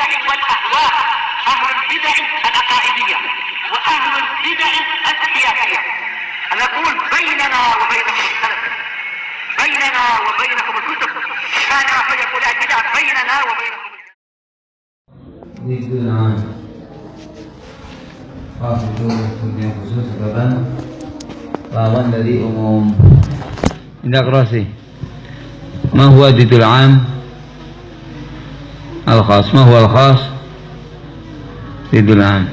البدع والأهواء، أهل البدع العقائدية وأهل البدع السياسية. نقول بيننا وبينكم السلف، بيننا وبينكم الكتب، كان فيقول البدع بيننا وبينكم itu yang khusus sebabkan lawan dari umum. Indah kerasi. Ma huwa didul am al khas. Ma huwa al khas didul am.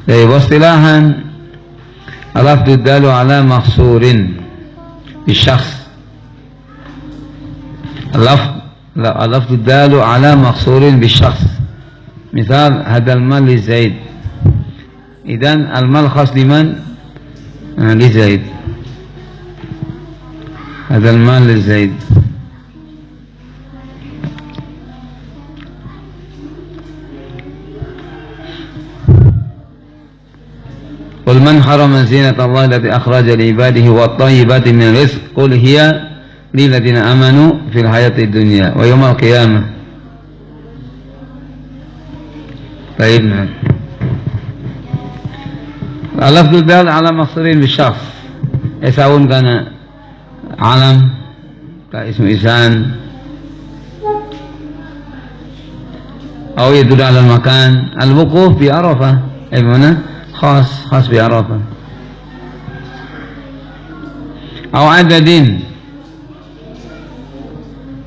Dari wastilahan al-lafdu dalu ala makhsurin bisyakhs. اللفظ الدال على مقصور بالشخص. مثال هذا المال لزيد، إذن المال خاص لمن؟ لزيد. هذا المال لزيد. قل من حرم زينة الله التي أخرج لعباده والطيبات من الرزق قل هي للذين آمنوا في الحياة الدنيا ويوم القيامة. طيب نعم. اللفظ الدال على مقصورين بالشخص سواء كان علم كاسم إنسان أو يدل على المكان. الوقوف بعرفة أي معنى خاص بعرفة أو عدد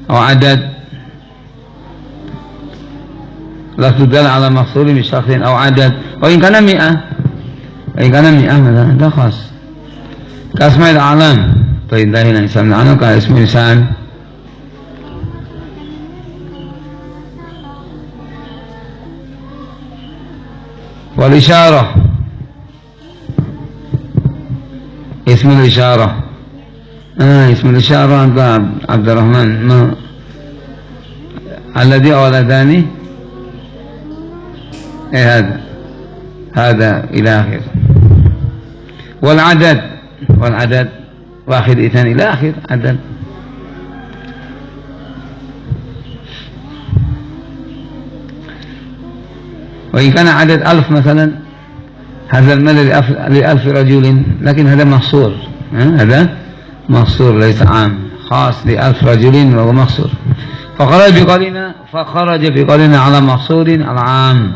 أو عدد. لا تدل على مقصور بشخص أو عدد وإن كان 100 مثلا ده خاص كاسماء الأعلام. طيب ده هنا اسم العلم كاسم إنسان. والإشارة اسم الإشارة. اسم الإشارة أنت عبد الرحمن ما الذي أو الثاني هذا إلى آخر. والعدد واحد اثنان إلى آخر عدد. وإن كان عدد 1000 مثلا هذا المال ل1000 رجل لكن هذا محصور. هذا مقصور ليس عام خاص ل1000 رجل وهو مقصور. فخرج بقولنا على مقصور العام.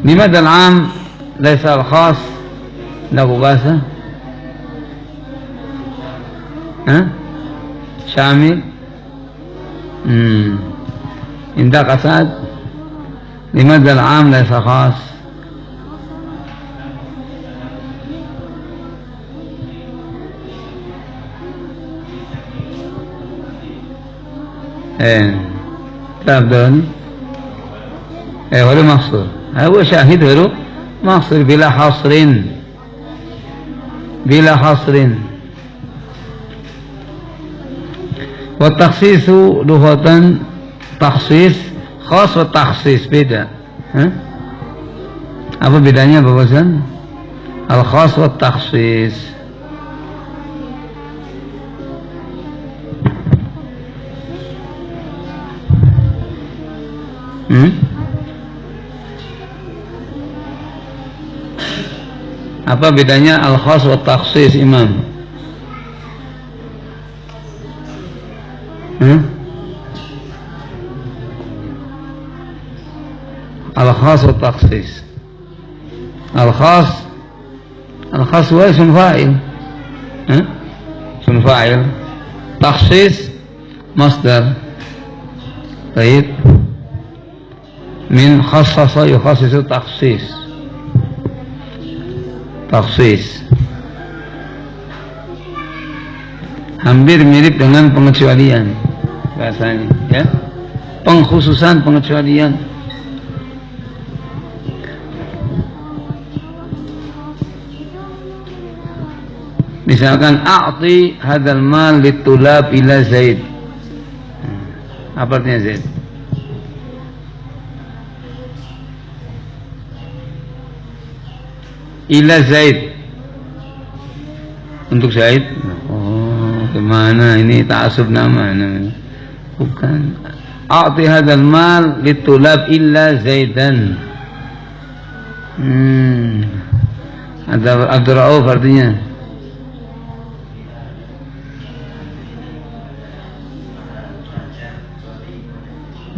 لماذا العام ليس الخاص له باسة؟ شامل. عندك أساد. لماذا العام ليس خاص؟ تفضل. هو مقصور. هو شاهد غيره مقصور بلا حصر. والتخصيص لغة تخصيص خاص والتخصيص beda. Apa bedanya Bapak Ustaz? Al-khas wa takhsis. Apa bedanya al-khas wa takhsis Imam? Al-khas wa takhsis. Al-khas huwa ism fa'il. Ism fa'il. Takhsis masdar. Baik. Min khassasa yukhassisu takhsis. Hampir mirip dengan pengecualian bahasanya, ya. Pengkhususan, pengecualian. Misalkan a'ti hadzal mal litulab ila Zaid. Apa artinya Zaid? Ila Zaid. Untuk Zaid. Oh. gimana ini ta'assub nama namanya. Bukan. A'ti hadzal mal litulab illa Zaidan. Ada Abdul Rauf artinya.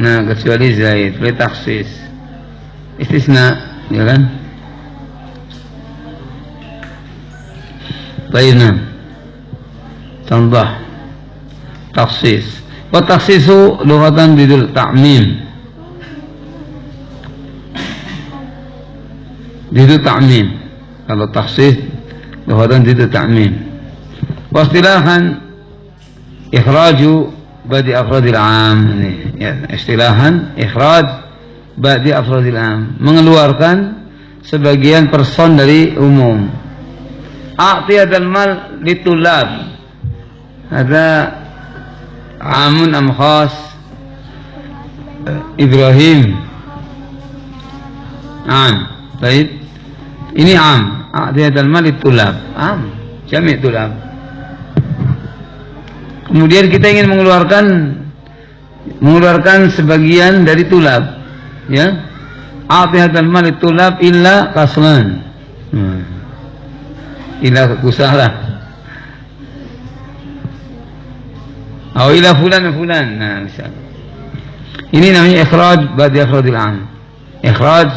Nah, kecuali Zaid, boleh taksis. Istisna, ya kan? Baiklah. Contoh taksis. Wa taksisu lughatan bidul ta'mim. Bidul ta'mim. Kalau taksis lughatan bidul ta'mim. Wa istilahan ikhraju badi afradil 'am. Ya, istilahan ikhraj badi afradil 'am, mengeluarkan sebagian person dari umum. A'ti hadzal mal litulab. Ada amun am khas? Ibrahim am. Baik. Ini am. A'ti hadzal mal litulab. Am. Jami' tulab. Kemudian kita ingin mengeluarkan sebagian dari tulab. Ya. A'ti hadzal mal litulab illa qaslan. Ila kusalah atau ila fulan. Nah, misalnya ini namanya ikhraj badi afradil 'am. Ikhraj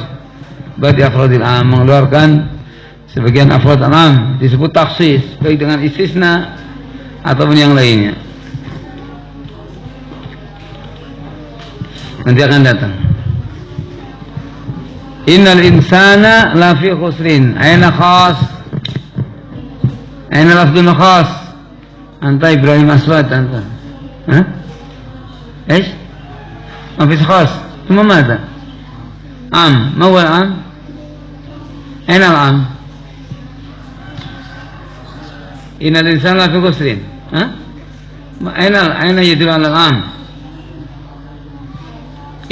badi afradil 'am, mengeluarkan sebagian afrad 'am, disebut taksis baik dengan istisna ataupun yang lainnya. Nanti akan datang. Innal insana lafi khusrin. Aina khas? أين لفظ خاص؟ أنت إبراهيم أسود أنت. ها؟ إيش؟ ما فيش خاص. ثم ماذا؟ عام. ما هو العام؟ أين العام؟ إن الإنسان لفي خسر. ها؟ أين يدل على العام؟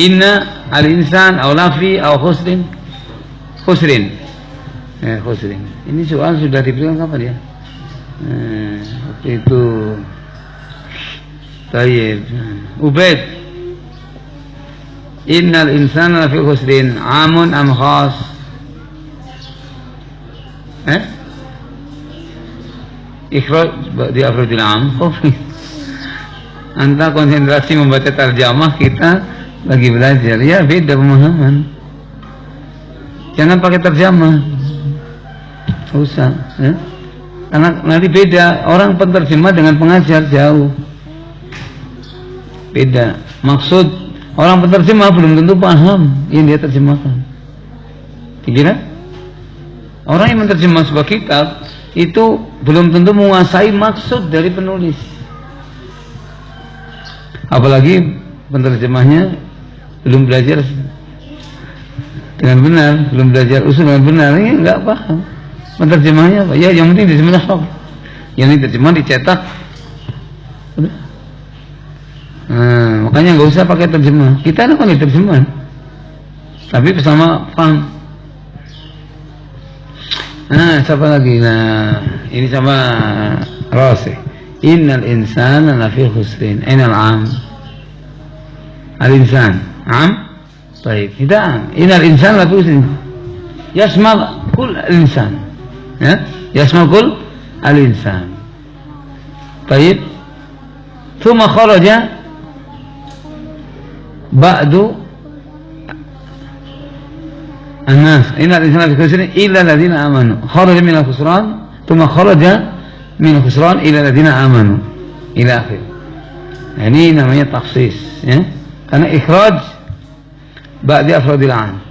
إن الإنسان أو لفي أو خسر. خسر. خسر. Ini soal sudah diberikan kapan ya? Waktu itu Tayyib Ubaid, innal insana lafi khusrin amun am khas? Ikhraj di afradil 'am. Anta konsentrasi membaca tarjamah, kita lagi belajar. Ya beda pemahaman. Jangan pakai tarjamah. Usah, ya? Karena nanti beda, orang penterjemah dengan pengajar jauh beda. Maksud orang penterjemah belum tentu paham yang dia terjemahkan. Dikira orang yang menerjemah sebuah kitab itu belum tentu menguasai maksud dari penulis, apalagi penterjemahnya belum belajar dengan benar, belum belajar usul dengan benar, ini nggak paham. Penterjemahnya apa? Ya yang penting diterjemah apa? Yang diterjemah dicetak. Udah. Makanya nggak usah pakai terjemah. Kita ada kan diterjemah, tapi bersama paham. Siapa lagi? Nah, ini sama Rasih. Innal insana lafi khusrin. Ainal 'am? Al-insan. 'Am? Baik. Tidak. Innal insana lafi khusrin. Yasmal kull al-insan. Ya, yasmal kull al-insan. Baik. Thumma kharaja ba'du الناس إن الإنسان في خسر إلا الذين آمنوا. خرج من الخسران ثم خرج من الخسران إلى الذين آمنوا إلى آخره. يعني namanya taksis, ya? Karena ikhraj ba'di afradil 'am.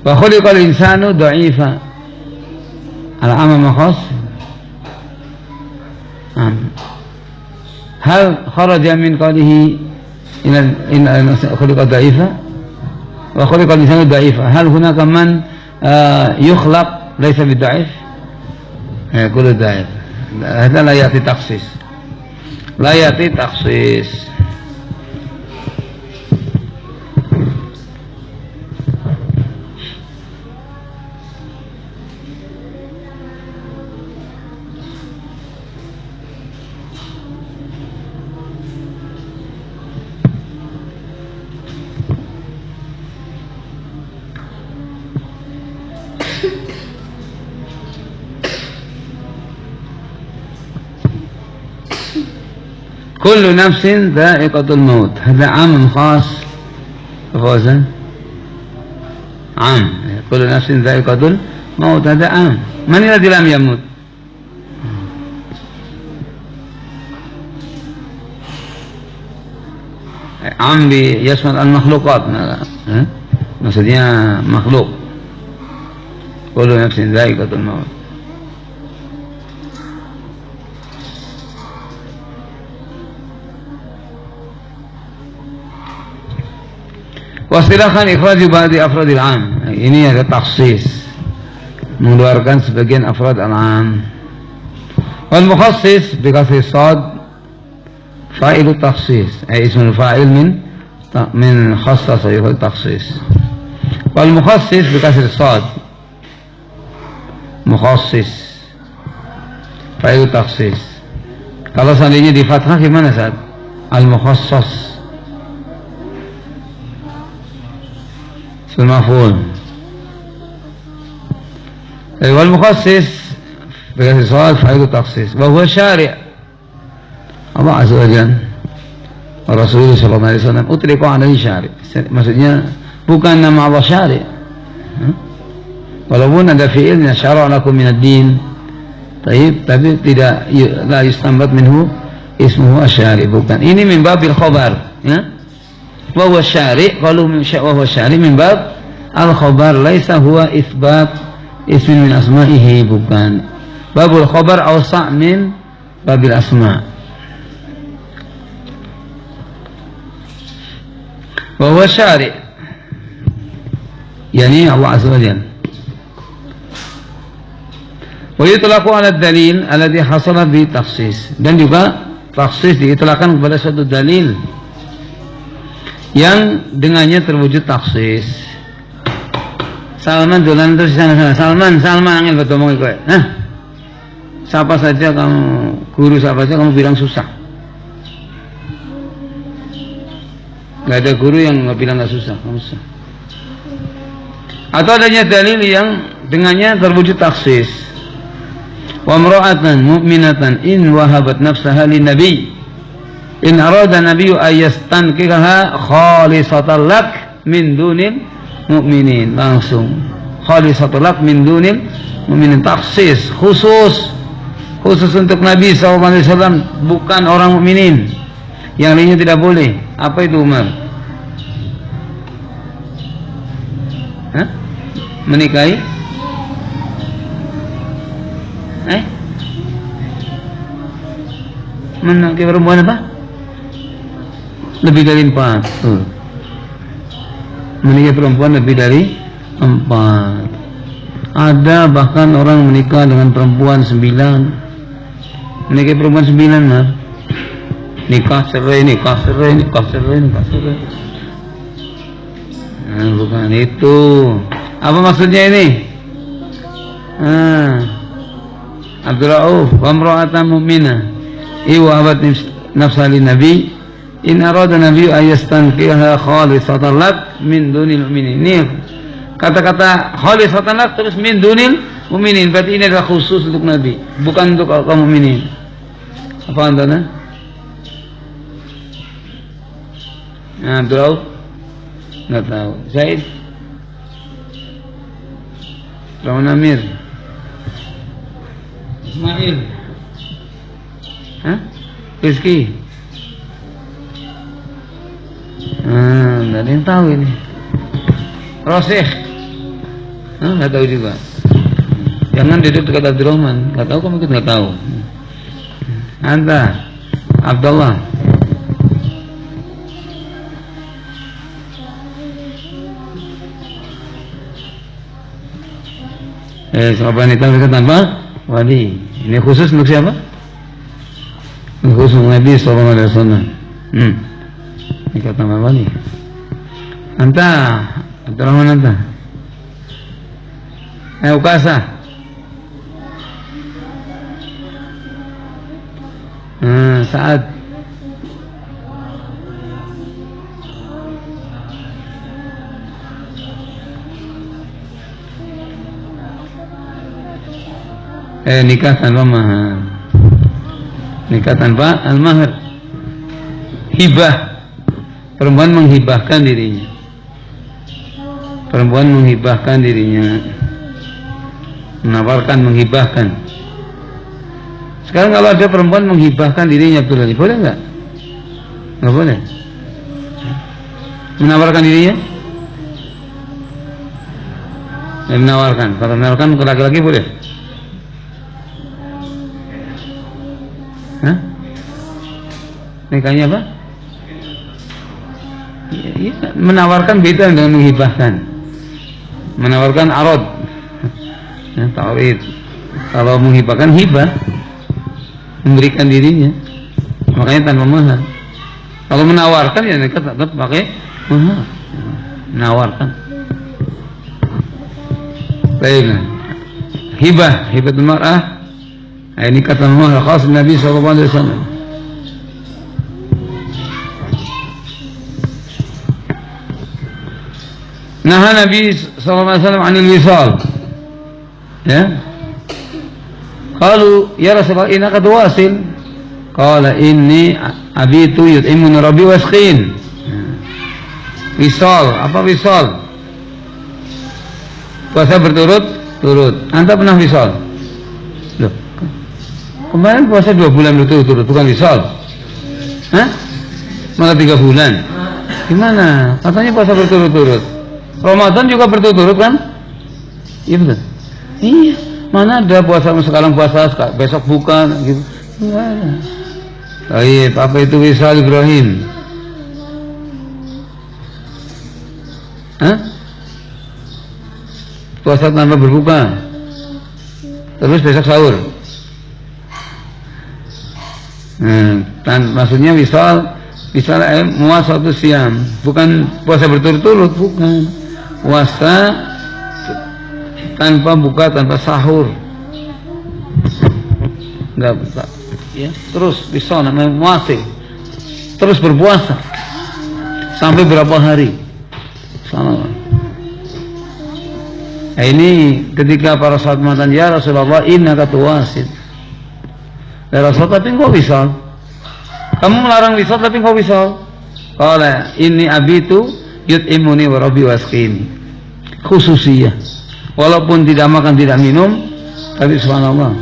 Wa khuliqal insanu dha'ifa. Al-'am khas. Hal kharaja min qawlihi inna khuliqa dha'ifa wa khuliqal insanu dha'ifa. Hal hunaka man yukhlaq laysa bidha'if? Kullu dha'if. Hadha la ya'ti takhsis. La ya'ti takhsis. كل نفس ذائقة الموت هذا عام خاص فوزا عام كل نفس ذائقة الموت هذا عام من الذي لم يموت عام يشمل المخلوقات maksudnya makhluk kullu nafsin dha'iqatul maut wastilahkan ikhraju ba'di afradil 'am ini ada takhsis mengeluarkan sebagian afrad al-'am wal mukhassis bi kasri sad fa'ilu takhsis ay ismul fa'il min khassasa yufid takhsis wal mukhassis bi kasri sad mukhassis fa'ilu takhsis kalau seandainya di fathah gimana Ustaz al mukhassas المفعول والمخصص باختصار فاعل تخصيص وهو الشارع الله عز وجل Rasulullah sallallahu alaihi wasallam utlaqo alaihi syari maksudnya bukan nama Allah syari walaupun ada fi'ilnya syara' lakum minad din tapi tidak la yustanbat minhu ismuhu asyari bukan ini min babil khabar ya وهو الشارع قالوا وهو الشارع من باب الخبر ليس هو إثبات اسم من أسمائه bukan باب الخبر أوسع من باب الأسماء وهو الشارع يعني الله عز وجل ويطلق على الدليل الذي حصل بتخصيص dan juga takhsis diitlaqkan kepada suatu dalil yang dengannya terwujud taksis. Salman dolan terus sana. Salman angin betul ngomong kowe. Hah? Siapa saja kamu, guru siapa saja kamu bilang susah. Gak ada guru yang nggak bilang nggak susah, kamu susah. Atau adanya dalil yang dengannya terwujud taksis. Wa imra'atan mu'minatan in wahabat nafsaha lin nabi in arada nabiyyu ayastankihaha khalisatan lak min dunil mu'minin langsung khalisatan lak min dunil mu'minin taksis khusus untuk Nabi SAW bukan orang mukminin yang lainnya tidak boleh apa itu Umar menikahi menikahi perempuan apa lebih dari 4 menikah perempuan lebih dari 4 ada bahkan orang menikah dengan perempuan 9 menikah perempuan 9 Mar nikah cerai nah, bukan itu apa maksudnya ini Abdul Rauf wa imra'atan mu'minah iwahabat nafsali nabi in arada nabi ayastankiha khalisatan lak min dunil mu'minin. Ini kata-kata khalisatan lak terus min dunil mu'minin berarti ini adalah khusus untuk nabi bukan untuk kaum mukminin. Apa antara? Nah, Abdul nggak tahu. Zaid Rahman Amir Ismail Rizki nggak ada yang tahu ini. Rosih nggak tahu juga. Jangan duduk dekat Abdurrahman. Nggak tahu kamu kita nggak tahu. Anda Abdullah siapa wanita mereka tanpa wali. Ini khusus untuk siapa? Ini khusus untuk Nabi SAW. Nikah tanpa wali. Anta Abdurrahman anta Ukasa Saad nikah tanpa mahar nikah tanpa al-mahar hibah, perempuan menghibahkan dirinya. Perempuan menghibahkan dirinya, menawarkan, menghibahkan. Sekarang kalau ada perempuan menghibahkan dirinya, Abdul Ali, boleh nggak? Nggak boleh. Menawarkan dirinya? Ya, menawarkan. Kalau menawarkan ke laki-laki boleh? Hah? Nikahnya apa? Ya, menawarkan beda dengan menghibahkan. Menawarkan arad, ya, ta'rid. Kalau menghibahkan hibah, memberikan dirinya, makanya tanpa mahar. Kalau menawarkan ya nikah tetap pakai mahar. Menawarkan. Baik. Hibah, hibatul mar'ah. Ini kata mahar khas Nabi sallallahu alaihi wasallam. Nah, Nabi sallallahu alaihi wasallam 'anil wisal. Ya. Qalu ya Rasulullah innaka tuwasil. Qala inni abitu yut'imuni rabbi wasqin. Wisal, apa wisal? Puasa berturut-turut. Anta pernah wisal? Loh. Kemarin puasa 2 bulan berturut-turut, bukan wisal. Hah? Malah 3 bulan. Gimana? Katanya puasa berturut-turut. Ramadan juga berturut-turut kan? Iya betul. Iya. Mana ada puasa sekarang puasa besok bukan gitu. Enggak ada. Baik, apa itu wisal Ibrahim? Hah? Puasa tanpa berbuka. Terus besok sahur. Maksudnya wisal muasatu siam, bukan puasa berturut-turut, bukan. Puasa tanpa buka, tanpa sahur, nggak bisa, ya. Terus bisa namanya muasil, terus berpuasa sampai berapa hari? Sama. Nah, ini ketika para sahabat mengatakan, ya Rasulullah, innaka tuwasil. Ya Rasulullah, tapi kok wisal? Kamu melarang wisal tapi kok wisal? Qala inni abitu yut'imuni wa rabbi wasqini. Khususiyah. Walaupun tidak makan, tidak minum, tapi subhanallah,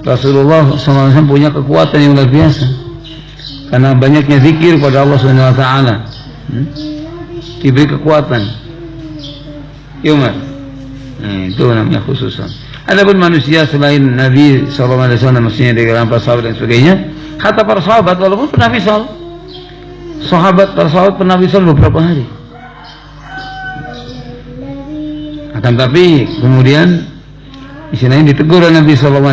Rasulullah SAW punya kekuatan yang luar biasa karena banyaknya zikir pada Allah Subhanahu wa taala. Diberi kekuatan. Ya Umar. Itu namanya khususan. Adapun manusia selain Nabi SAW, maksudnya dari para sahabat dan sebagainya, kata para sahabat walaupun pernah wisal, para sahabat pernah wisal beberapa hari. Akan tapi kemudian istilahnya ditegur oleh Nabi SAW.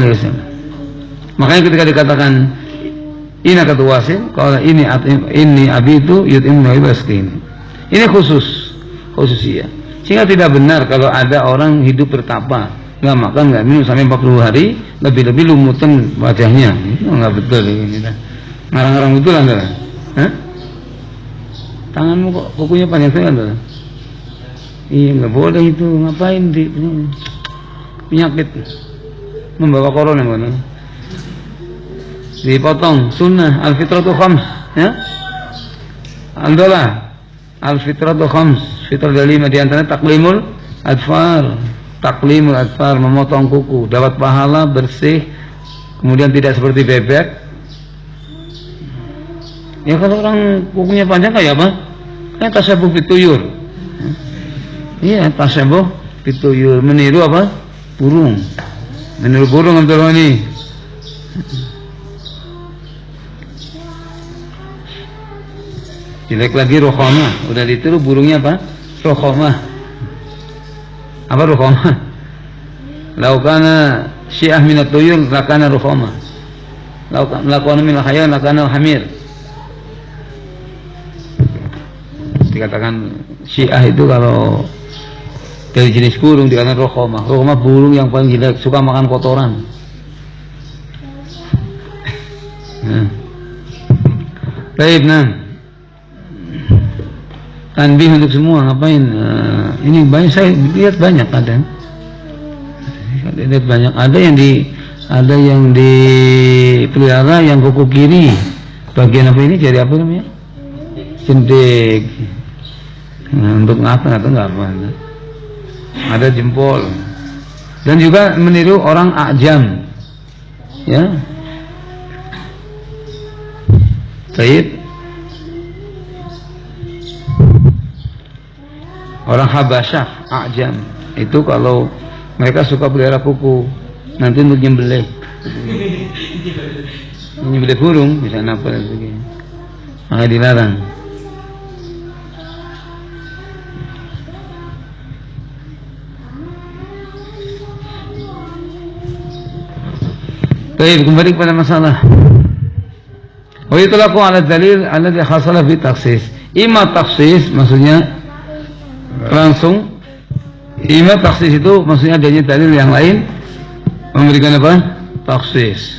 Makanya ketika dikatakan innaka tuwasil, kalau ini abitu yut'imuni wasqini. Ini khususnya. Sehingga tidak benar kalau ada orang hidup bertapa, nggak makan, nggak minum sampai 40 hari, lebih-lebih lumutan wajahnya. Itu nggak betul ini. Ngarang-ngarang betul Anda. Hah? Tanganmu kok kukunya panjang sekali Anda. Iya, nggak boleh itu. Ngapain di penyakit membawa corona mana? Dipotong sunnah al-fitratu khams, ya. Alhamdulillah, al-fitratu khams. Fitrah dari 5 di antaranya taklimul adfar, memotong kuku, dapat pahala, bersih, kemudian tidak seperti bebek. Ya kalau orang kukunya panjang kayak apa? Kayak tasyabuh bituyur. Iya, tasyabuh bituyur, meniru apa? Burung. Meniru burung Abdul ini. Jelek lagi rokhomah, udah ditiru burungnya apa? Rokhomah. Apa rokhomah? Laukana syiah minat tuyur lakana rokhomah. Laukana minal khayal lakana hamir. Dikatakan syiah itu kalau dari jenis burung dikatakan rokhomah. Rokhomah burung yang paling jelek, suka makan kotoran. Baik, nah. Tanbih untuk semua, ngapain? Ini banyak, saya lihat banyak ada. Lihat banyak, ada yang dipelihara yang kuku kiri Bagian apa ini jari apa namanya? Jentik. Nah, untuk ngapa atau nggak apa? Ada jempol. Dan juga meniru orang ajam, ya. Baik. Orang Habasyah, ajam, itu kalau mereka suka pelihara kuku, nanti untuk nyembelih burung, misalnya apa dan sebagainya, maka dilarang. Baik, kembali kepada masalah. Wa yutlaqu 'ala dalil alladhi hasala fi takhsis. Ima takhsis maksudnya langsung, ima takhsis itu maksudnya adanya dalil yang lain memberikan apa? Takhsis.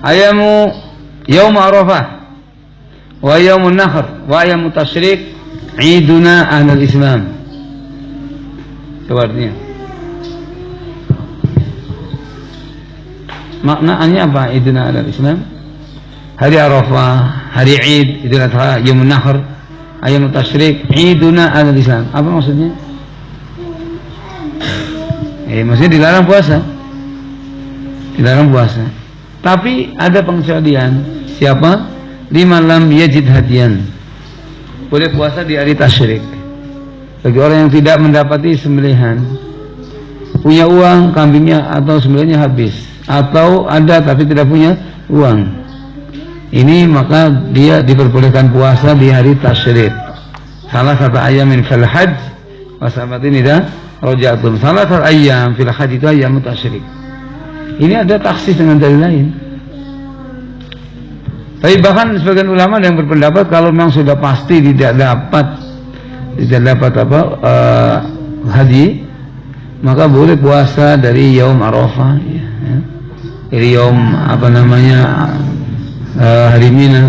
Ayamu yaum Arafah wa yaumun nahr wa ayamu tasyrik iduna ahlul Islam. Coba artinya. Maknanya apa iduna ahlul Islam? Hari Arafah, hari Id, Idul Adha, Yaumun Nahr, Ayam Tasyrik, Iduna ahlul Islam. Apa maksudnya? Maksudnya dilarang puasa. Dilarang puasa. Tapi ada pengecualian. Siapa? Liman lam yajid hadiyan. Boleh puasa di hari tasyrik. Bagi orang yang tidak mendapati sembelihan, punya uang, kambingnya atau sembelihnya habis, atau ada tapi tidak punya uang, ini maka dia diperbolehkan puasa di hari tasyrik. Salah satu ayamin fil hajj wasabatin ida rojatul. Salah satu ayam fil hajj itu ayam tasyrik. Ini ada taksis dengan dalil lain. Tapi bahkan sebagian ulama yang berpendapat kalau memang sudah pasti tidak dapat haji, maka boleh puasa dari yaum Arafah, ya. Dari yaum hari Mina,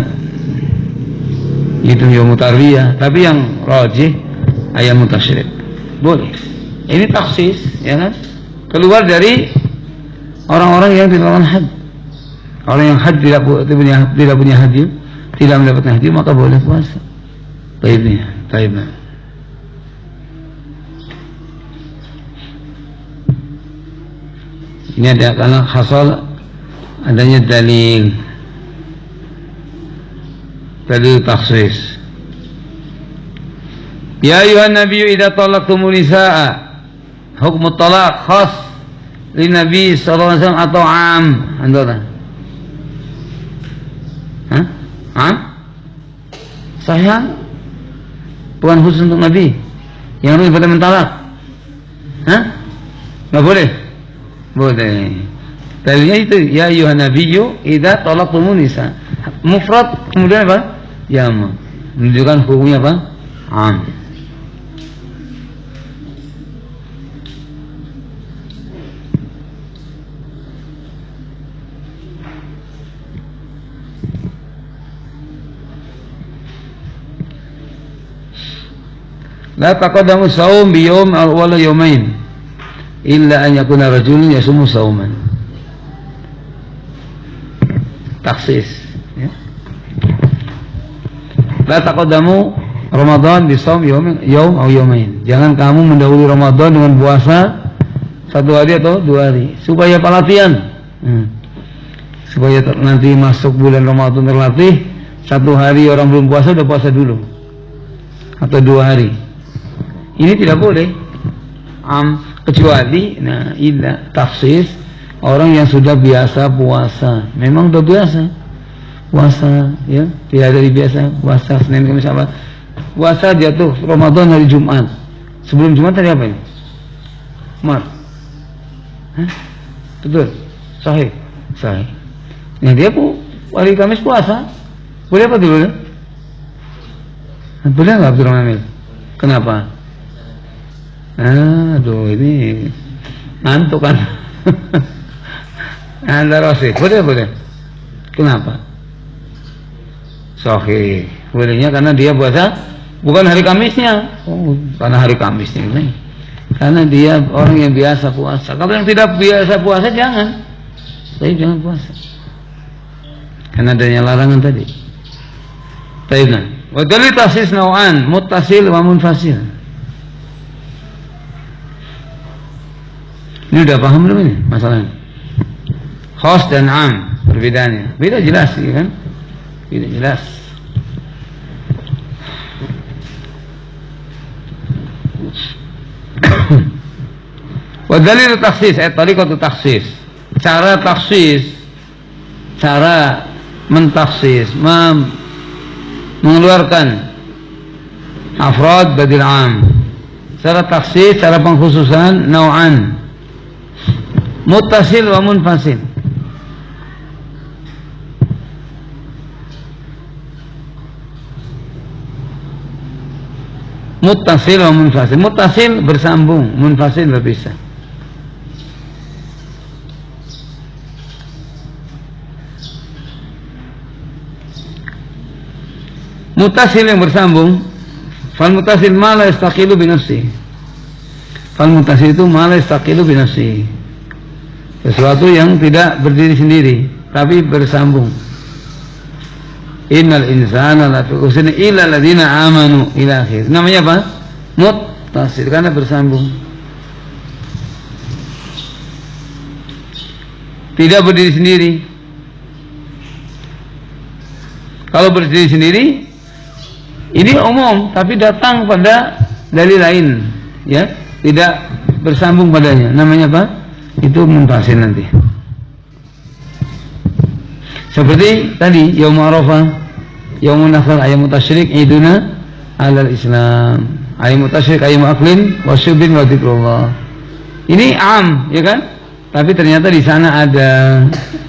itu yaum tarwiyah. Tapi yang rajih ayam tasyrik boleh. Ini taksis, ya kan? Keluar dari orang-orang yang tidak melakukan haji. Orang yang haji tidak punya haji, tidak mendapatkan haji, maka boleh puasa. Taibnya. Ini ada karena khasal adanya dalil taksis. Ya ayuhan nabiyyu idza talaqtumul nisaa, hukum talaq khas li Nabi sallallahu alaihi wasallam atau am? Antara sayang bukan khusus untuk Nabi yang harus pada mentalak. Nggak boleh. Boleh. Dalilnya itu ya ayuhan nabiyyu idza talaqtumun nisa. Mufrad kemudian apa? Jama. Menunjukkan hukumnya apa? Am. La taqaddamu shaum bi yawm wala yawmain illa an yakuna rajulun yasumu sauman. Taksis, ya. La taqaddamu Ramadan bi shaum yawm atau yawmain. Jangan kamu mendahului Ramadan dengan puasa satu hari atau dua hari supaya pelatihan. Supaya nanti masuk bulan Ramadan terlatih, satu hari orang belum puasa udah puasa dulu atau dua hari. Ini tidak boleh, kecuali taksis orang yang sudah biasa puasa. Memang sudah biasa puasa, ya, tidak dari biasa puasa Senin Kamis apa. Puasa jatuh Ramadan hari Jumat. Sebelum Jumat hari apa ini? Betul, sahih. Nah dia hari Kamis puasa, boleh apa dulu? Boleh nggak Abdul Rahman? Kenapa? Aduh, ini ngantuk kan? Anda Rosi, boleh. Kenapa? Sahih. Bolehnya karena dia puasa bukan hari Kamisnya. Karena hari Kamisnya ini. Karena dia orang yang biasa puasa. Kalau yang tidak biasa puasa jangan. Tapi jangan puasa. Karena adanya larangan tadi. Taibna. Wa dalil takhsis nau'an, muttasil wa munfasil. Ini udah paham belum ini masalahnya? Khas dan am perbedaannya. Beda jelas ya kan? Beda jelas. Wa dalil takhsis, tariqatu takhsis. Cara takhsis, cara mentakhsis, mengeluarkan afrad badil am. Cara takhsis, cara pengkhususan nau'an. Muttasil wa munfasil. Muttasil wa munfasil. Muttasil bersambung, munfasil berpisah. Muttasil yang bersambung, fal muttasil ma la yastaqilu bi nafsihi. Fal muttasil itu ma la yastaqilu bi nafsihi. Sesuatu yang tidak berdiri sendiri tapi bersambung. Innal insana lafi khusrin illa alladziina amanu ila akhir. Namanya apa? Muttasil karena bersambung. Tidak berdiri sendiri. Kalau berdiri sendiri ini umum tapi datang pada dalil lain, ya, tidak bersambung padanya. Namanya apa? Itu munfasil nanti. Seperti tadi Yaum Arafah, Yaumun Nahar, Ayyamut Tasyrik, Iduna alal Islam, Ayyamut Tasyrik, Ayyamul Aklin, Wasyubin wa Dzikrullah. Ini am, ya kan? Tapi ternyata di sana ada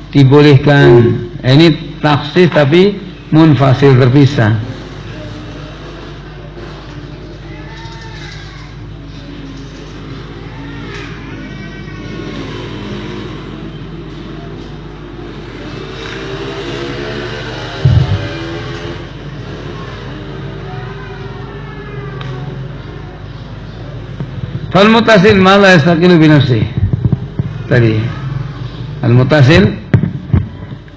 dibolehkan. Ini takhsis tapi munfasil terpisah. Fal muttasil ma la yastaqilu bi nafsihi. Tadi al muttasil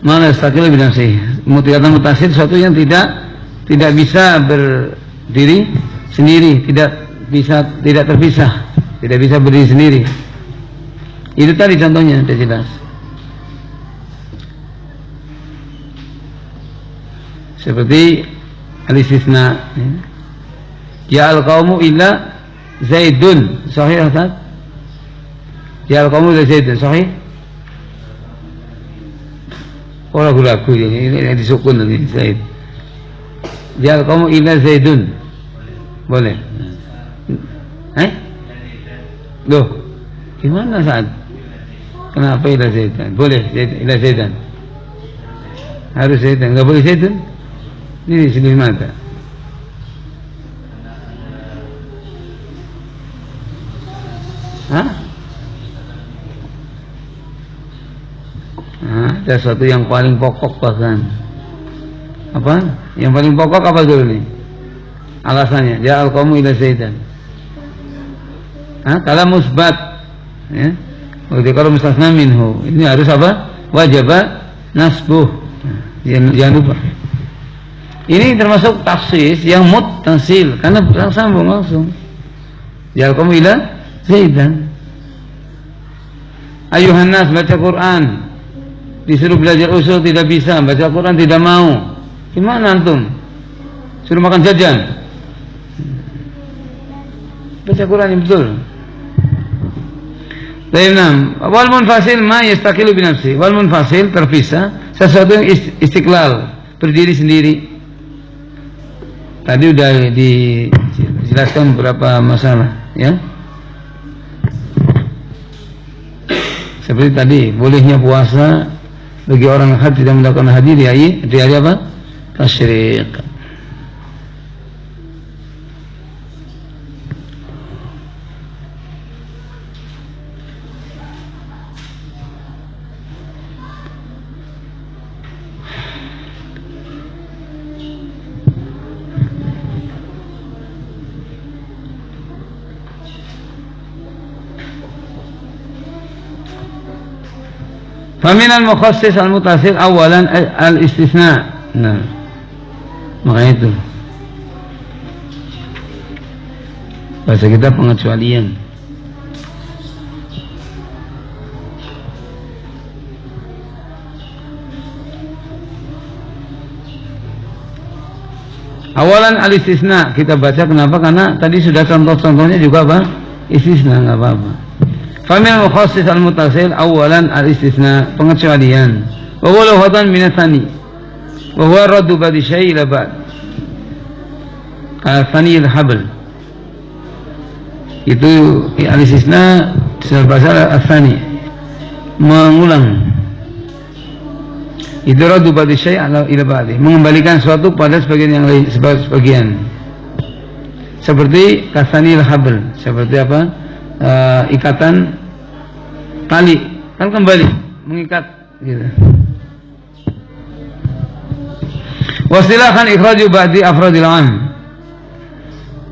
ma la yastaqilu bi nafsihi. Muttasil sesuatu yang tidak bisa berdiri sendiri, tidak terpisah, tidak bisa berdiri sendiri. Itu tadi contohnya sudah jelas. Seperti al-istisna, ya al-qaumu illa Zaidun, sahih Ustaz? Ya al-qaumu illa Zaidun, sahih? Oh, lagu-lagu ini disukun nanti Zaid. Ya al-qaumu illa Zaidun. Boleh. Loh, gimana Ustaz? Kenapa illa Zaidan? Boleh, illa Zaidan. Harus Zaidan, enggak boleh Zaidun? Ini sini mata. Ada sesuatu yang paling pokok bahkan. Apa? Yang paling pokok apa dulu nih? Alasannya, ya al-qaumu ila Zaidan. Kalau musbat, ya. Kalau mustasna minhu, ini harus apa? Wajaba nasbuh. Jangan lupa. Ini termasuk takhsis yang muttasil karena sambung langsung. Ya al-qaumu ila Zaidan. Ayuhan nas, baca Quran. Disuruh belajar usul tidak bisa, baca Quran tidak mau. Gimana antum? Suruh makan jajan. Baca Quran yang betul. Wal munfasil ma yastaqilu bi nafsi. Wal munfasil terpisah, sesuatu yang istiqlal, berdiri sendiri. Tadi sudah dijelaskan beberapa masalah, ya. Seperti tadi, bolehnya puasa bagi orang haji tidak melakukan haji di hari apa? Tasyrik. Faminal mukhassis al-muttasil awalan al-istisna. Nah, makanya itu bahasa kita pengecualian. Awalan al-istisna kita baca, kenapa? Karena tadi sudah contoh-contohnya juga apa? Istisna, nggak apa-apa. Famil mukhassis al-muttasil awalan al-istisna, pengecualian. Wa huwa lughatan min ats-tsani. Wa huwa raddu ba'di syai' ila ba'd. Al-tsani al-habl. Itu al-istisna secara bahasa ats-tsani, mengulang. Itu raddu ba'di syai' ila ba'di, mengembalikan sesuatu pada sebagian yang lain, sebagian. Seperti kasanil habl, seperti apa? Ikatan tali kan kembali mengikat gitu. Wasilahan ikhraju ba'di afradil 'am.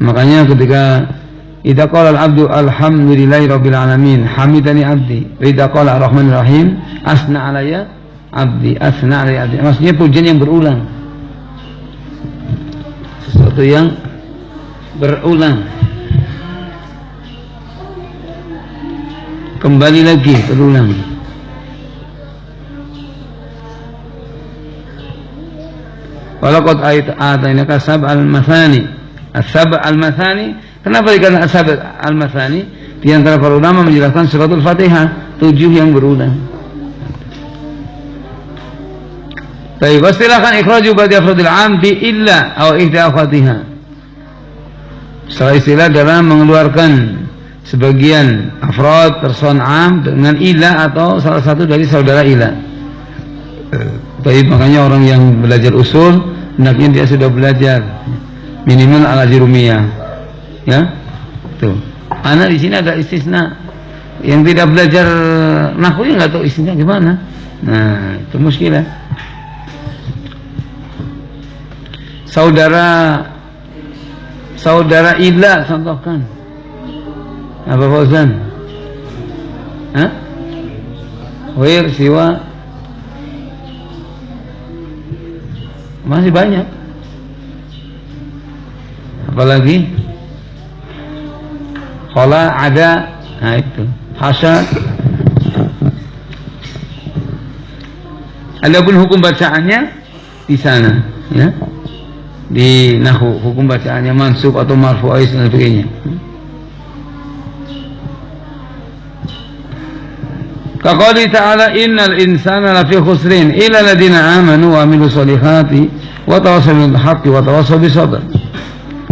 Makanya ketika idza qala al-'abdu alhamdulillahi rabbil alamin hamidani 'abdi, wa idza qala ar-rahmanir rahim asna 'alayya 'abdi, asna 'alayya 'abdi. Maksudnya pujian yang berulang. Sesuatu yang berulang. Kembali lagi, berulang. Walaqad atainaka sab'al mathani. As-sab'al mathani, kenapa dikatakan as-sab'al mathani? Di antara para ulama menjelaskan suratul Fatihah 7 yang berulang. Baik, wastilahkan ikhraju ba'di afradil 'am bi illa aw ihda Fatihah. Setelah istilah dalam mengeluarkan sebagian afrad person am dengan ila atau salah satu dari saudara ila. Baik, makanya orang yang belajar usul hendaknya dia sudah belajar minimal al-ajrumiyah. Ya. Tuh. Anak di sini ada istisna. Yang tidak belajar nahwu enggak tahu istisna gimana. Nah, itu muskilah. Saudara ila contohkan. Apa Fauzan? Hah? Wair siwa. Masih banyak. Apalagi? Qala ada. Nah itu. Hasad. Adapun hukum bacaannya di sana, ya. Di nahwu hukum bacaannya mansub atau marfu' dan sebagainya. Kaqali ta'ala innal insana lafi khusrin illa alladziina aamanu wa 'amilus shalihati wa tawassaw bil haqqi wa tawassaw bis sabr.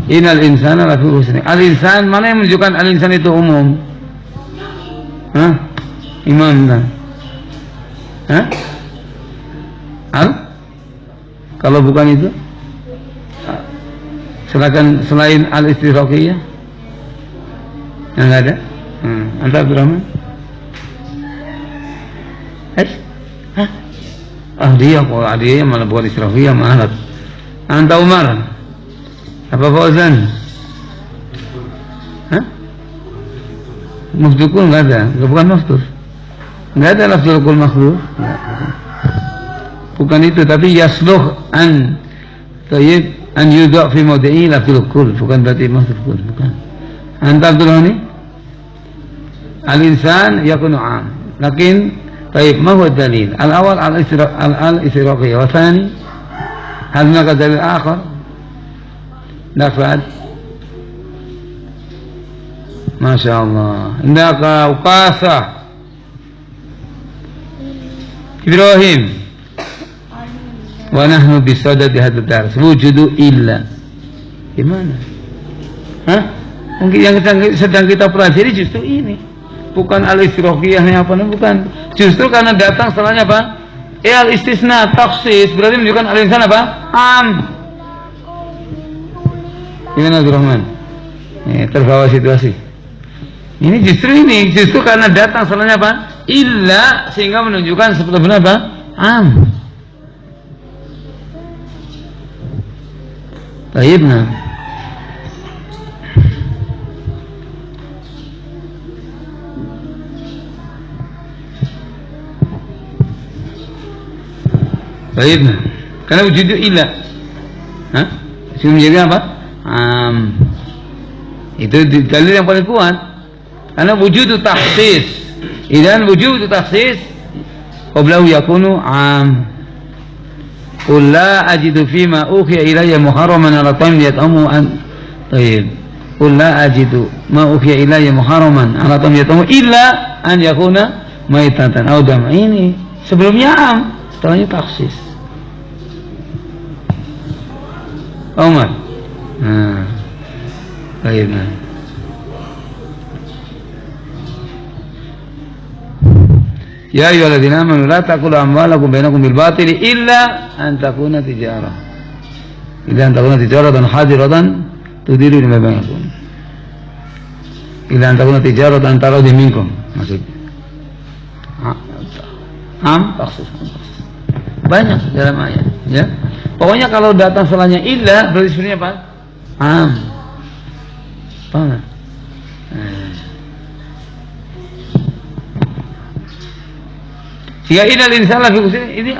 Innal insana lafi khusrin. Al-insan, mana yang menunjukkan al-insan itu umum? Hah? Imam nah. Hah? Kalau bukan itu? Silakan selain al-istighraqiyah. Yang enggak ada? Anta Abdurrahman? Hah? Dia kalau dia malah buat istighraqiyah malah. Anta Umar? Apa Fauzan? Hah? Mafdukul enggak ada? Bukan mafdur. Enggak ada lafzul kul mafdur. Bukan itu, tapi yasluh an tayyib an yudha fi mawdi'i lafzul kul, bukan berarti mafdul kul, bukan. Anta Abdul Ghani? Al-insan yakunu 'am. Lakin tayyib ma huwa dalil? Al-awwal al-istighraqiyah wa thani hal hunaka dalil akhar? Nafad. Masya Allah. Indaka uqasah Ibrahim. Wa nahnu bisadadi hadzal dars wujudu illa. Gimana? Hah? Mungkin yang sedang kita pelajari justru ini. Bukan al-istighraqiyahnya apa, bukan. Justru karena datang setelahnya apa? Al-istisna, taksis, berarti menunjukkan al-insan apa? Am. Gimana Abdurrahman? Terbawa situasi. Ini justru karena datang setelahnya apa? Illa, sehingga menunjukkan sebenarnya apa? Am. Baik, nah. Baik. Karena wujud illa. Hah? Itu menjadi apa? Itu dalil yang paling kuat. Karena wujud takhsis. Idan wujud takhsis qablahu yakunu am. Qul la ajidu fima ukhiya ilayya muharraman ala ta'im yat'amu an. Baik. Qul la ajidu ma ukhiya ilayya muharraman ala ta'im yat'amu illa an yakuna maitatan aw dam. Ini sebelumnya am, setelahnya takhsis. Umar. Baik. Ya ayyuhalladzina amanu la taqulu amwalakum bainakum bil batili illa an takuna tijarah. Illa an takuna tijaratan hadiratan tudiru bima bainakum. Illa an takuna tijaratan taradhi minkum. Maksudnya. Takhsis. Banyak dalam ayat, ya. Pokoknya kalau datang setelahnya illa berarti sebenarnya apa? Paham? Jika illa insya ini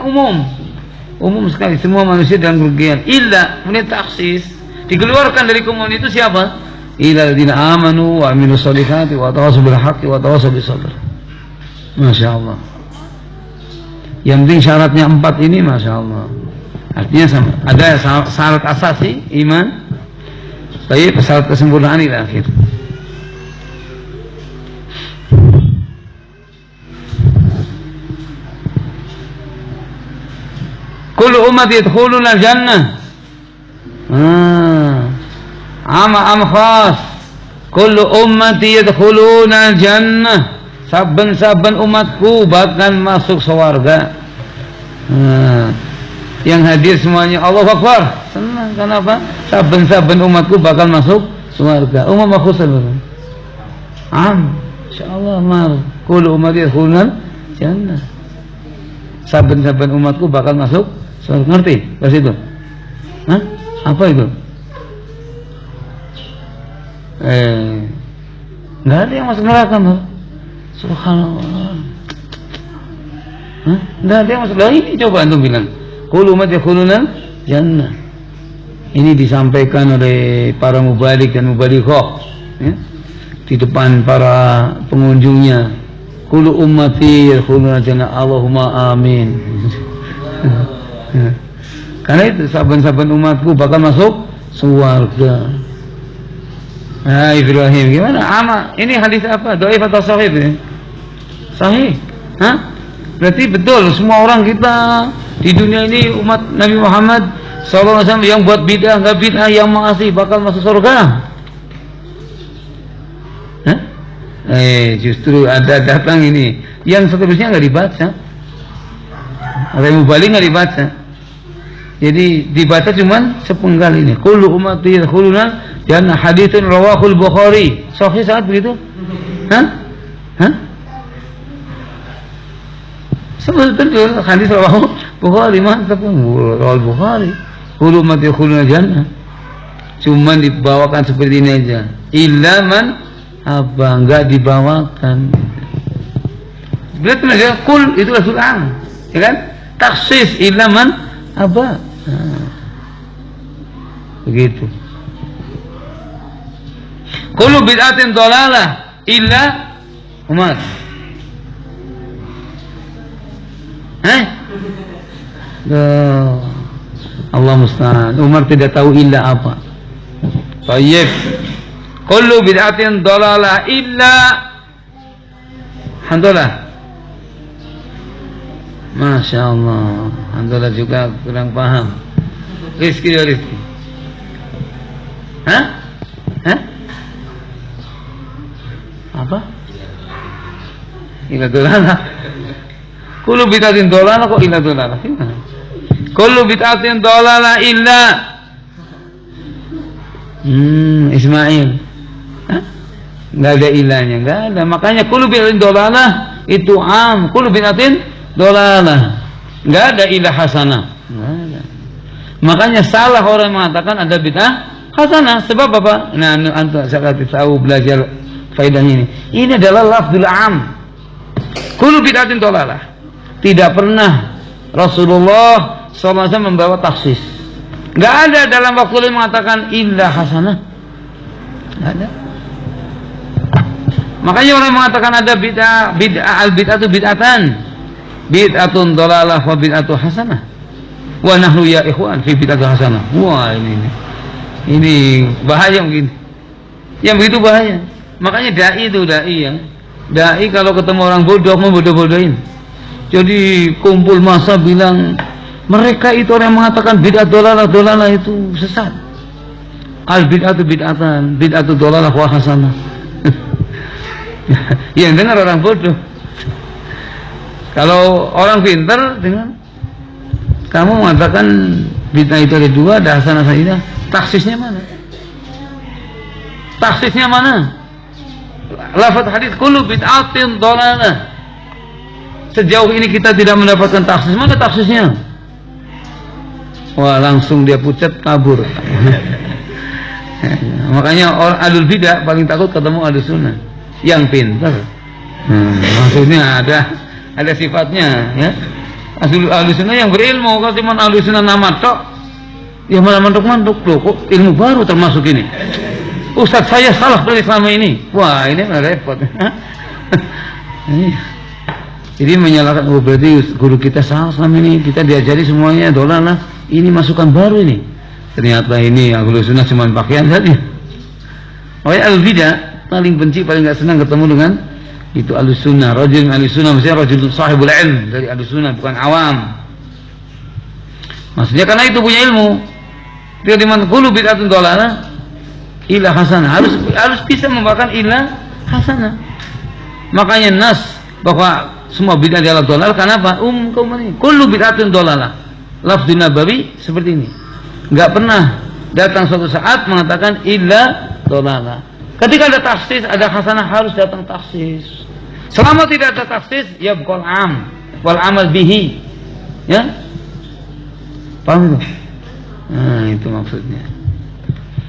umum sekali semua manusia dalam kerugian. Illa kemudian taksis dikeluarkan dari komunitas itu siapa? Illa alladzina amanu wa amilus solihati wa tawassaw bil haqqi wa tawassaw bis sabr. Masya Allah. Yang penting syaratnya 4 ini, masya Allah. Artinya sama. Ada syarat asasi iman, baik syarat kesempurnaan ila akhir. Kullu ummati yadkhuluna al-jannah. Am khas. Kullu ummati yadkhuluna al-jannah. Saben-saben umatku bakal masuk surga. Yang hadir semuanya Allahu Akbar. Senang, kenapa? Saben-saben umatku bakal masuk surga. Umum khusus. Insyaallah mar. Kullu ummati yadkhuluna al-jannah. Saben-saben umatku bakal masuk surga. Ngerti bahasa itu? Hah? Apa itu? Enggak ada yang masuk neraka, Mar. Subhanallah. Enggak ada yang masuk. Lah ini coba antum bilang. Qul umat yadkhuluna jannah. Ini disampaikan oleh para mubalik dan mubalighah, ya, di depan para pengunjungnya. Qul ummati yadkhuluna jannah. Allahumma amin. Karena itu saban-saban umatku bakal masuk surga. Nah, Ibrahim gimana? Ini hadis apa? Dhaif atau sahih ini? Sahih. Hah? Berarti betul semua orang kita di dunia ini umat Nabi Muhammad sallallahu alaihi wasallam yang buat bid'ah, enggak bid'ah, yang maasi bakal masuk surga. Hah? Justru ada datang ini yang seterusnya enggak dibaca. Ada yang mubalik enggak dibaca. Jadi dibaca cuman sepenggal ini. Kullu ummati yadkhuluna jannah, haditsun rawahul Bukhari. Sahih sangat begitu? Hah? Betul hadis rawahul Bukhari, mantap. Rawahul Bukhari. Kullu ummati yadkhuluna jannah. Cuman dibawakan seperti ini aja. Illa man aba, enggak dibawakan. Berarti aja kul itu rasul am, ya kan? Taksis illa man aba. Begitu. Kullu bid'atin dhalalah illa umat. Allah musta'an. Umar tidak tahu illa apa. Baik. Kullu bid'atin dhalalah illa Alhamdulillah. Masya Allah. Alhamdulillah juga kurang paham. Rizki. Hah? Apa? Ila dolalah. Kullu bid'atin dolalah kok ila dolalah? Kullu bid'atin dolalah illa Ismail. Hah? Enggak ada ilahnya, enggak ada. Makanya kullu bid'atin dolalah itu am. Kullu bid'atin dolalah. Enggak ada ilah hasanah. Enggak ada. Makanya salah orang mengatakan ada bid'ah hasanah. Sebab apa? Nah, antum saya tahu belajar faedahnya ini. Ini adalah lafzul am. Kullu bid'atin dolalah. Tidak pernah Rasulullah sallallahu alaihi wasallam membawa taksis. Nggak ada dalam waktu mengatakan illa hasanah. Nggak ada. Makanya orang mengatakan ada bid'atu bid'atan. Bid'atun dhalalah wa bid'atu hasanah. Wa nahnu ya ikhwan fi bid'atu hasanah. Wah, ini bahaya mungkin. Yang begitu bahaya. Makanya dai kalau ketemu orang bodoh mau bodoh-bodohin. Jadi kumpul masa bilang mereka itu orang yang mengatakan bid'at dhalalah itu sesat. Al bid'atu bid'atan, bid'atu dhalalah wa hasanah. Yang dengar orang bodoh. Kalau orang pintar dengar kamu mengatakan bid'ah itu ada dua, ada hasanah sahidah. Taksisnya mana? Taksisnya mana? Lafaz hadis kullu bid'atin dhalalah. Sejauh ini kita tidak mendapatkan taksis. Mana taksisnya? Wah, langsung dia pucat kabur. Makanya orang alul bidah paling takut ketemu alul sunnah yang pintar. Maksudnya ada sifatnya, ya. Alul sunnah yang berilmu. Kalau cuma alul sunnah nama tok, ya malah mantuk-mantuk loh. Kok ilmu baru termasuk ini? Ustaz saya salah dari selama ini. Wah, ini malah repot. Jadi menyalahkan, oh berarti guru kita salah selama ini, kita diajari semuanya dhalalah. Ini masukan baru ini. Ternyata ini Ahlus Sunnah cuma pakaian saja. Oleh al-bidah paling benci, paling enggak senang ketemu dengan itu Ahlus Sunnah. Rajul Ahlus Sunnah maksudnya rajul sahibul ilm, dari Ahlus Sunnah bukan awam. Maksudnya karena itu punya ilmu. Dia dimana qulu bid'atun dhalalah ila hasanah. Harus bisa membawakan ila hasanah. Makanya nas bahwa semua bid'ah adalah dhalalah. Kenapa? Kaum ini kullu bid'atun dhalalah. Lafzun nabawi seperti ini. Enggak pernah datang suatu saat mengatakan illa dhalalah. Ketika ada taksis, ada hasanah, harus datang taksis. Selama tidak ada taksis, ya bukan am wal amal bihi. Ya? Paham itu? Nah, itu maksudnya.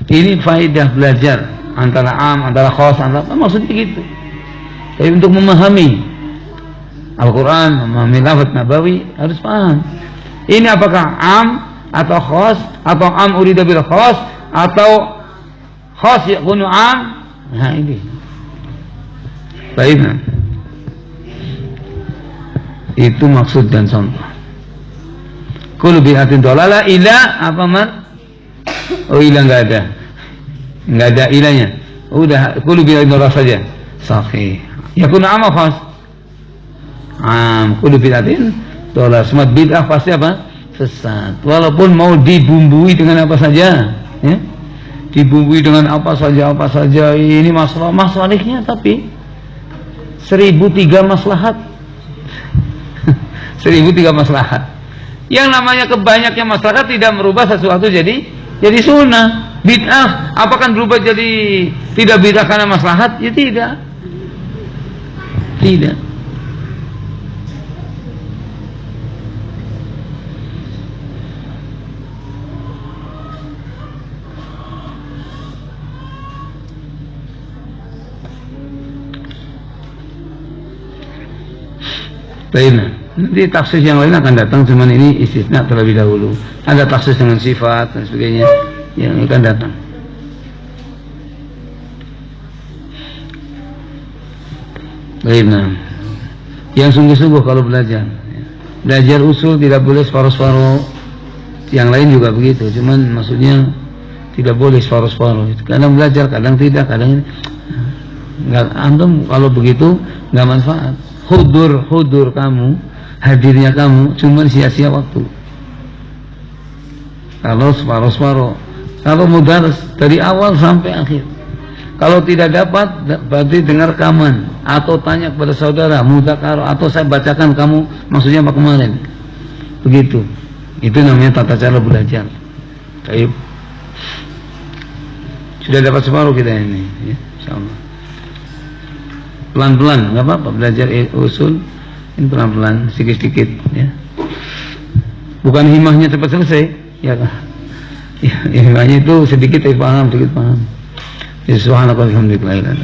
Ini faedah belajar antara am, antara khas, maksudnya gitu. Tapi untuk memahami Al-Quran, memahami lafaz nabawi harus paham. Ini apakah am atau khas, atau am urida bil khas, atau khas yakunu am. Nah ini. Baiklah. Itu maksud dan contoh. Kullu bid'atin dhalalah ila apa man? Oh ila enggak ada ilahnya. Udah kullu bid'atin dhalalah saja. Sahih. Yakunu am khas. Kullu bid'atin dhalalah. Semua bid'ah pasti apa? Sesat. Walaupun mau dibumbui dengan apa saja, ya. Dibumbui dengan apa saja ini masalahnya, tapi 1003 maslahat. 1003 maslahat. Yang namanya kebanyaknya maslahat tidak merubah sesuatu jadi sunnah. Bid'ah apakah berubah jadi tidak bid'ah karena maslahat? Ya tidak. Baiklah, nanti taksis yang lain akan datang, cuman ini istisna terlebih dahulu. Ada taksis dengan sifat dan sebagainya yang akan datang. Baiklah, yang sungguh-sungguh kalau belajar usul tidak boleh separuh-separuh. Yang lain juga begitu, cuman maksudnya tidak boleh separuh-separuh. Kadang belajar, kadang tidak, kadang ini. Nggak, antum kalau begitu nggak manfaat. Hudur kamu, hadirnya kamu cuma sia-sia waktu. Kalau separuh-separuh, kalau mudaras dari awal sampai akhir. Kalau tidak dapat, berarti dengar rekaman atau tanya kepada saudara, mudzakarah, atau saya bacakan kamu maksudnya apa kemarin. Begitu. Itu namanya tata cara belajar. Baik. Sudah dapat separuh kita ini, ya, insyaallah. Pelan-pelan, nggak apa-apa belajar usul ini pelan-pelan, sedikit-sedikit, ya. Bukan himahnya cepat selesai, ya. Himahnya itu sedikit paham, sedikit paham. Subhanallah, alhamdulillah.